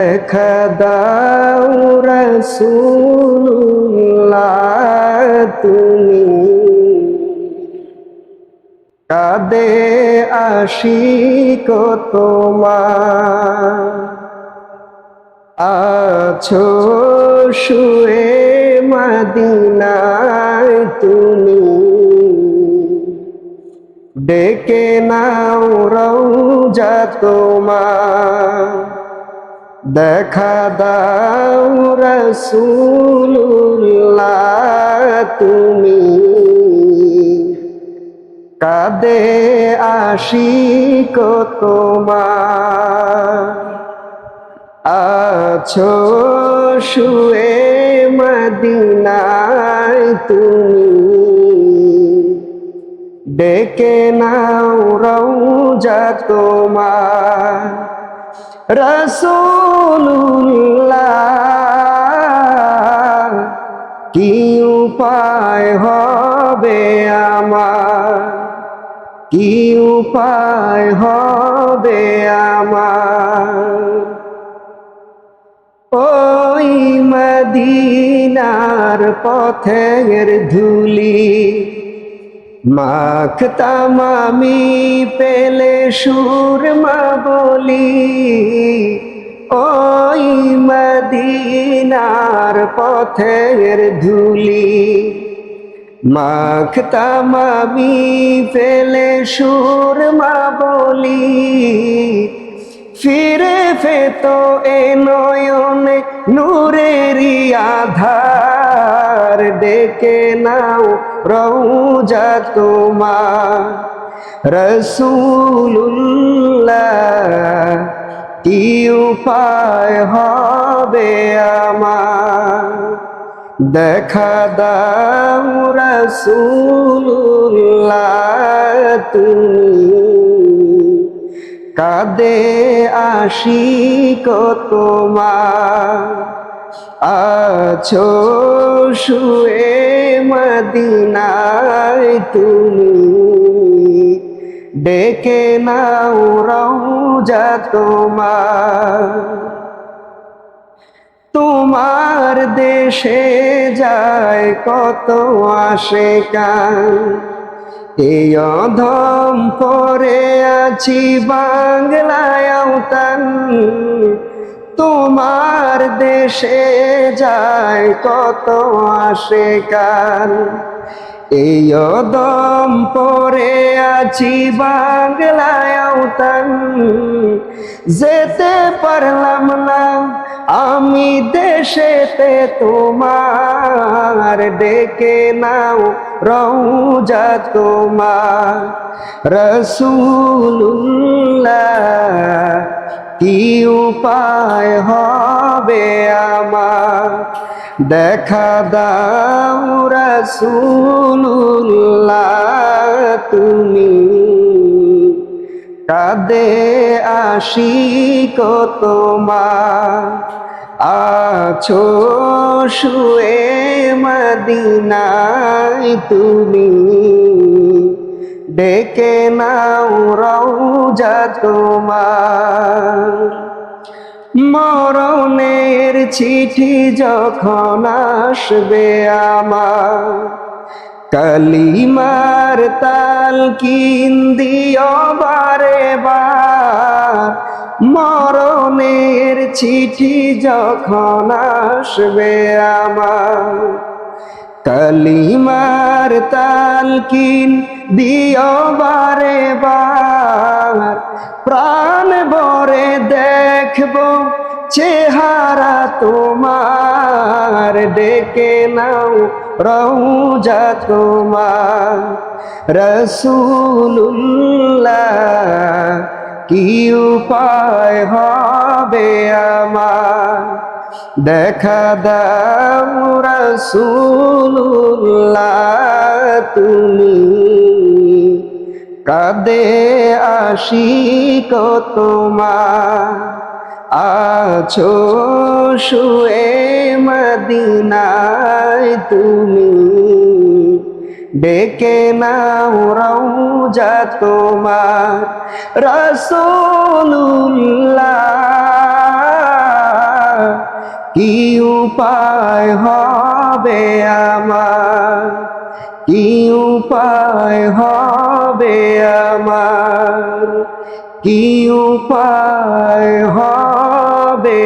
দেখা দাও রাসূলুল্লাহ তুমি কাঁদে আশিক তোমার আছো শুয়ে মদিনায় তুমি ডেকে নাও রওজা তোমার দেখা দাও রাসূলুল্লাহ তুমি কাঁদে আশিক তোমার আছো শুয়ে মদিনায় তুমি ডেকে নাও রওজা তোমার রাসূলুল্লাহ কি উপায় হবে আমার কি উপায় হবে আমার ওই মদিনার পথের ধুলি মাখতাম আমি পেলে সুরমা বলি ওই মদিনার পথের ধুলি মাখতাম আমি পেলে সুরমা বলি ফিরে ফেতো এ নয়নে নূরেরই আধার ডেকে নাও রওজা তোমার রাসূলুল্লাহ কি উপায় হবে আমার দেখা দাও রাসূলুল্লাহ তুমি কাঁদে আশিক তোমার আছো শুয়ে মদিনায় তুমি ডেকে নাও রওজা তোমার তোমার দেশে যায় কত আশিকান এই অধম পরে আছি বাংলায় আওতান তোমার দেশে যায় কত আশিকান এই অধম পরে আছি বাংলায় আওতান যেতে পারলাম না আমি দেশেতে তোমার ডেকে নাও রওজা তোমার রাসূলুল্লাহ কি উপায় হবে আমার দেখা দাও রাসূলুল্লাহ তুমি কাঁদে আশিক তোমার আছো শুয়ে মদিনায় তুমি ডেকে নাও রওজা তোমার মরণের চিঠি যখন আসবে আমার কালিমার তালকিন দিও বারে বার মরণের চিঠি যখন আসবে আমার কালিমার তালকিন দিও বারে বার প্রাণ ভরে দেখব চেহারা তোমার ডেকে নাও রওজা তোমার রাসূলুল্লাহ কি উপায় হবে আমার দেখা দাও রাসূলুল্লাহ তুমি কাঁদে আশিক তোমার আছো শুয়ে মদিনায় তুমি ডেকে নাও রওজা তোমার রাসূলুল্লাহ কি উপায় হবে আমার, কি উপায় হবে আমার, কি উপায় হবে